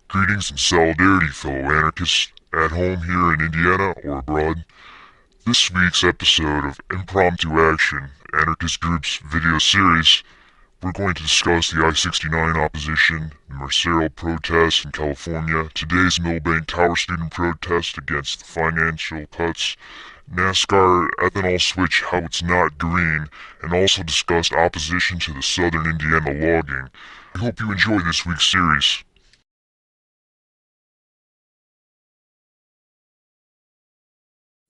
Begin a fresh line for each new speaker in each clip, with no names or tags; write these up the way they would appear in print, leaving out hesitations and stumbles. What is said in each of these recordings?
Greetings and solidarity, fellow anarchists, at home here in Indiana or abroad. This week's episode of Impromptu Action, Anarchist Group's video series, we're going to discuss the I-69 opposition, the Mercero protests in California, today's Millbank Tower student protest against the financial cuts, NASCAR ethanol switch, how it's not green, and also discuss opposition to the southern Indiana logging. I hope you enjoy this week's series.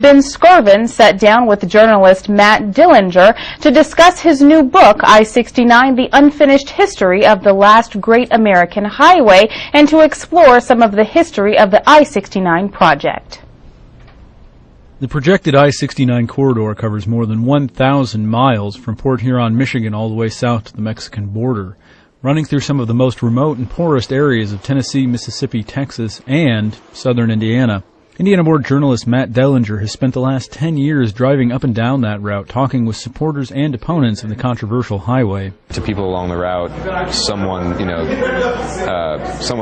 Ben Scorvin sat down with journalist Matt Dillinger to discuss his new book, I-69, The Unfinished History of the Last Great American Highway, and to explore some of the history of the I-69 project.
The projected I-69 corridor covers more than 1,000 miles from Port Huron, Michigan, all the way south to the Mexican border, running through some of the most remote and poorest areas of Tennessee, Mississippi, Texas, and southern Indiana. Indiana Board journalist Matt Dillinger has spent the last 10 years driving up and down that route, talking with supporters and opponents of the controversial highway.
To people along the route, someone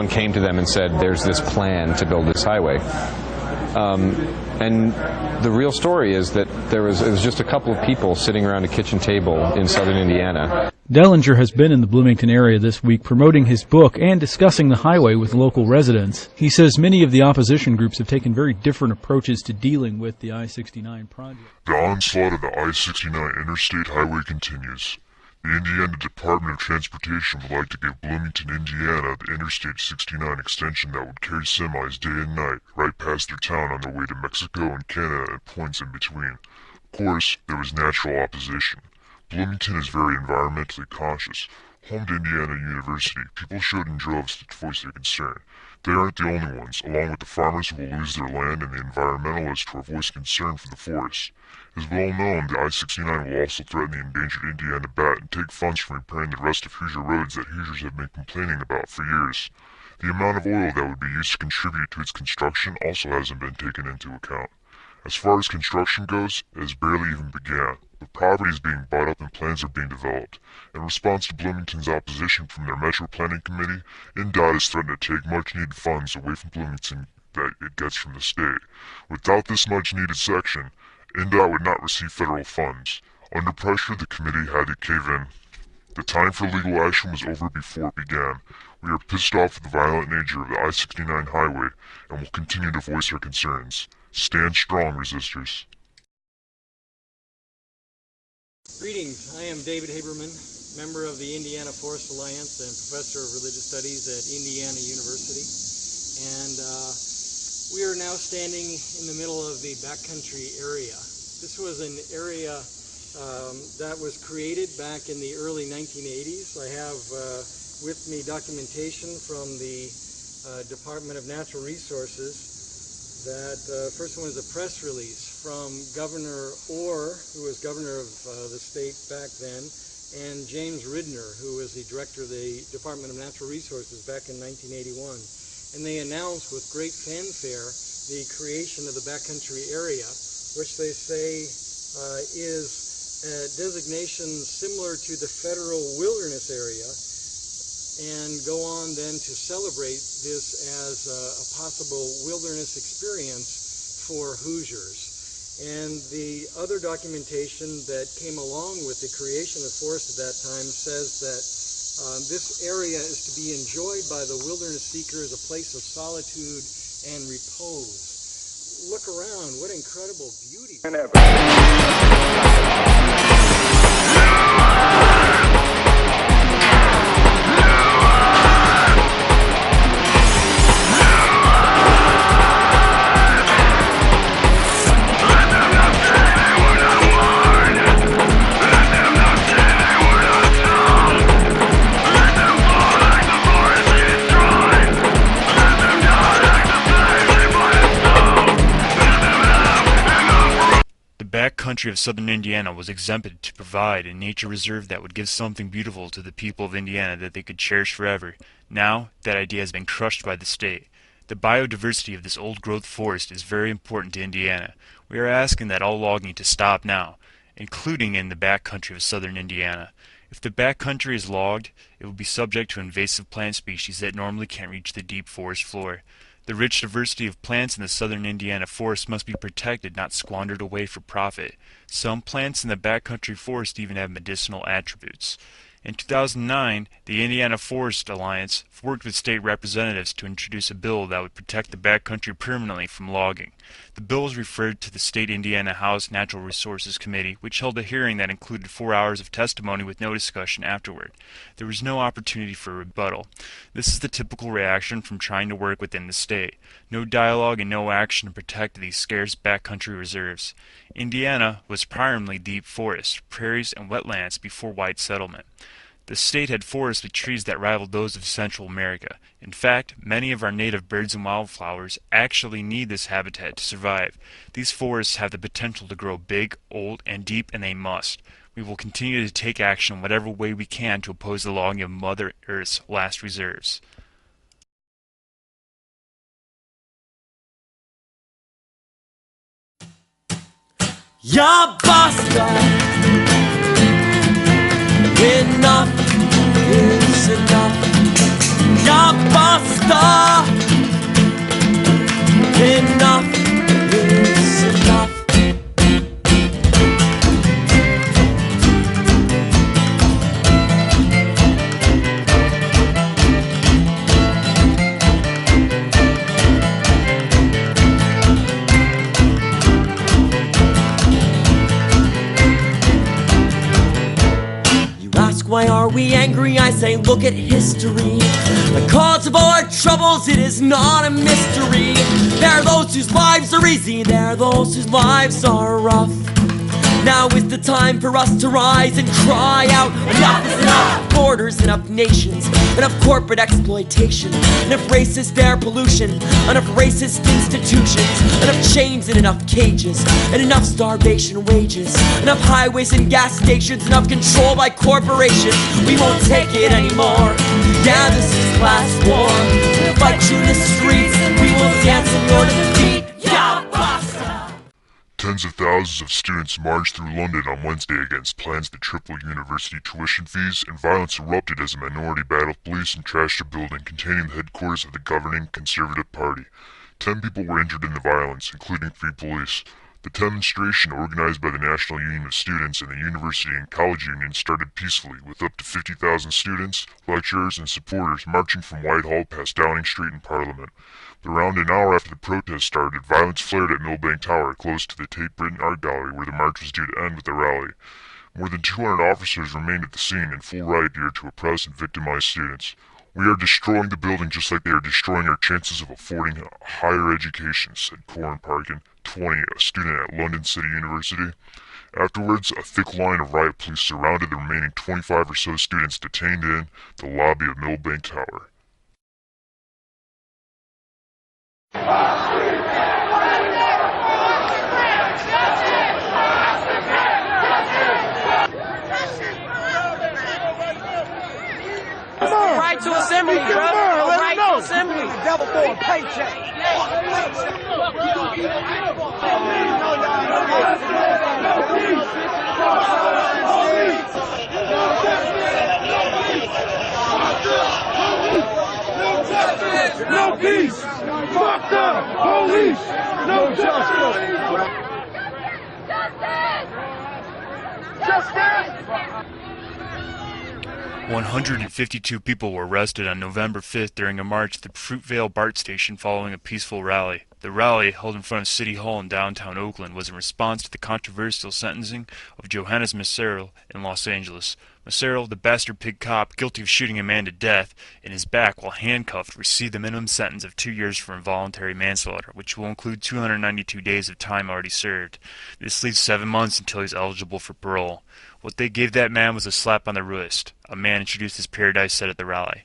came to them and said, "There's this plan to build this highway." And the real story is that it was just a couple of people sitting around a kitchen table in southern Indiana.
Dillinger has been in the Bloomington area this week promoting his book and discussing the highway with local residents. He says many of the opposition groups have taken very different approaches to dealing with the I-69 project.
The onslaught of the I-69 interstate highway continues. The Indiana Department of Transportation would like to give Bloomington, Indiana, the Interstate 69 extension that would carry semis day and night right past their town on their way to Mexico and Canada and points in between. Of course, there was natural opposition. Bloomington is very environmentally conscious. Home to Indiana University, people showed in droves to voice their concern. They aren't the only ones, along with the farmers who will lose their land and the environmentalists who are voicing concern for the forests. It is well known the I-69 will also threaten the endangered Indiana bat and take funds from repairing the rest of Hoosier roads that Hoosiers have been complaining about for years. The amount of oil that would be used to contribute to its construction also hasn't been taken into account. As far as construction goes, it has barely even begun, but property is being bought up and plans are being developed. In response to Bloomington's opposition from their Metro Planning Committee, INDOT has threatened to take much-needed funds away from Bloomington that it gets from the state. Without this much-needed section, INDOT would not receive federal funds. Under pressure, the committee had to cave in. The time for legal action was over before it began. We are pissed off at the violent nature of the I-69 highway and will continue to voice our concerns. Stand strong, resistors.
Greetings, I am David Haberman, member of the Indiana Forest Alliance and professor of religious studies at Indiana University. And we are now standing in the middle of the backcountry area. This was an area that was created back in the early 1980s. I have with me documentation from the Department of Natural Resources. That first one is a press release from Governor Orr, who was governor of the state back then, and James Ridner, who was the director of the Department of Natural Resources back in 1981. And they announced with great fanfare the creation of the backcountry area, which they say is a designation similar to the federal wilderness area, and go on then to celebrate this as a possible wilderness experience for Hoosiers. And the other documentation that came along with the creation of the forest at that time says that this area is to be enjoyed by the wilderness seeker as a place of solitude and repose. Look around, what incredible beauty.
Country of southern Indiana was exempted to provide a nature reserve that would give something beautiful to the people of Indiana that they could cherish forever. Now, that idea has been crushed by the state. The biodiversity of this old-growth forest is very important to Indiana. We are asking that all logging to stop now, including in the backcountry of southern Indiana. If the backcountry is logged, it will be subject to invasive plant species that normally can't reach the deep forest floor. The rich diversity of plants in the southern Indiana forest must be protected, not squandered away for profit. Some plants in the backcountry forest even have medicinal attributes. In 2009, the Indiana Forest Alliance worked with state representatives to introduce a bill that would protect the backcountry permanently from logging. The bill was referred to the State Indiana House Natural Resources Committee, which held a hearing that included 4 hours of testimony with no discussion afterward. There was no opportunity for rebuttal. This is the typical reaction from trying to work within the state. No dialogue and no action to protect these scarce backcountry reserves. Indiana was primarily deep forests, prairies, and wetlands before white settlement. The state had forests with trees that rivaled those of Central America. In fact, many of our native birds and wildflowers actually need this habitat to survive. These forests have the potential to grow big, old, and deep, and they must. We will continue to take action in whatever way we can to oppose the logging of Mother Earth's last reserves.
Ya basta. Enough is enough. Ya basta. Enough is enough. Why are we angry? I say, look at history. The cause of all our troubles, it is not a mystery. There are those whose lives are easy, there are those whose lives are rough. Now is the time for us to rise and cry out, enough is enough. Borders, enough nations, enough corporate exploitation, enough racist air pollution, enough racist institutions, enough chains and enough cages, and enough starvation wages, enough highways and gas stations, enough control by corporations. We won't take it anymore. Yeah, this is class war. We'll fight you in the streets, we will dance in your defeat. Yeah, basta.
Tens of thousands of students marched through London on Wednesday against plans to triple university tuition fees, and violence erupted as a minority battled police and trashed a building containing the headquarters of the governing Conservative Party. 10 people were injured in the violence, including 3 police. The demonstration, organized by the National Union of Students and the University and College Union, started peacefully, with up to 50,000 students, lecturers, and supporters marching from Whitehall past Downing Street and Parliament. But around an hour after the protest started, violence flared at Millbank Tower, close to the Tate Britain Art Gallery, where the march was due to end with a rally. More than 200 officers remained at the scene in full riot gear to oppress and victimize students. "We are destroying the building just like they are destroying our chances of affording higher education," said Corin Parkin, 20, a student at London City University. Afterwards, a thick line of riot police surrounded the remaining 25 or so students detained in the lobby of Millbank Tower.
Right to assembly, bro. Right to assembly. Devil for a paycheck.
No peace! Fuck the police! No justice! Justice!
152 people were arrested on November 5th during a march at the Fruitvale BART station following a peaceful rally. The rally, held in front of City Hall in downtown Oakland, was in response to the controversial sentencing of Johannes Maserl in Los Angeles. Maserl, the bastard pig cop guilty of shooting a man to death in his back while handcuffed, received the minimum sentence of 2 years for involuntary manslaughter, which will include 292 days of time already served. This leaves 7 months until he's eligible for parole. What they gave that man was a slap on the wrist, a man introduced as Paradise said at the rally.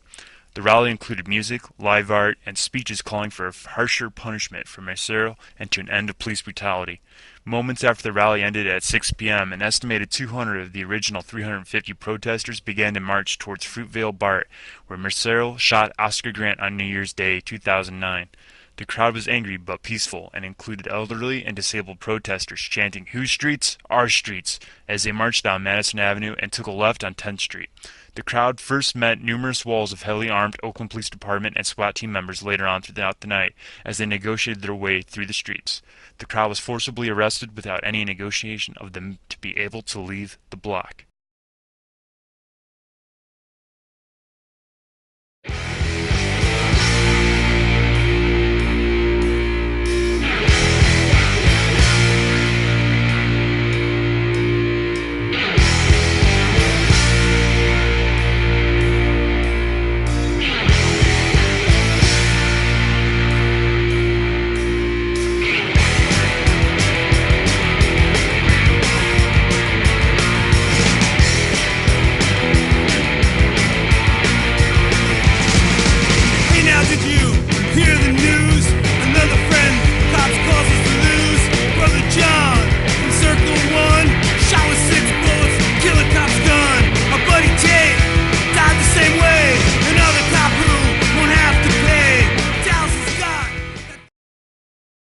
The rally included music, live art, and speeches calling for a harsher punishment for Maserl and to an end of police brutality. Moments after the rally ended at 6 p.m., an estimated 200 of the original 350 protesters began to march towards Fruitvale BART, where Maserl shot Oscar Grant on New Year's Day 2009. The crowd was angry but peaceful and included elderly and disabled protesters chanting, "Whose streets? Our streets," as they marched down Madison Avenue and took a left on 10th Street. The crowd first met numerous walls of heavily armed Oakland Police Department and SWAT team members later on throughout the night as they negotiated their way through the streets. The crowd was forcibly arrested without any negotiation of them to be able to leave the block.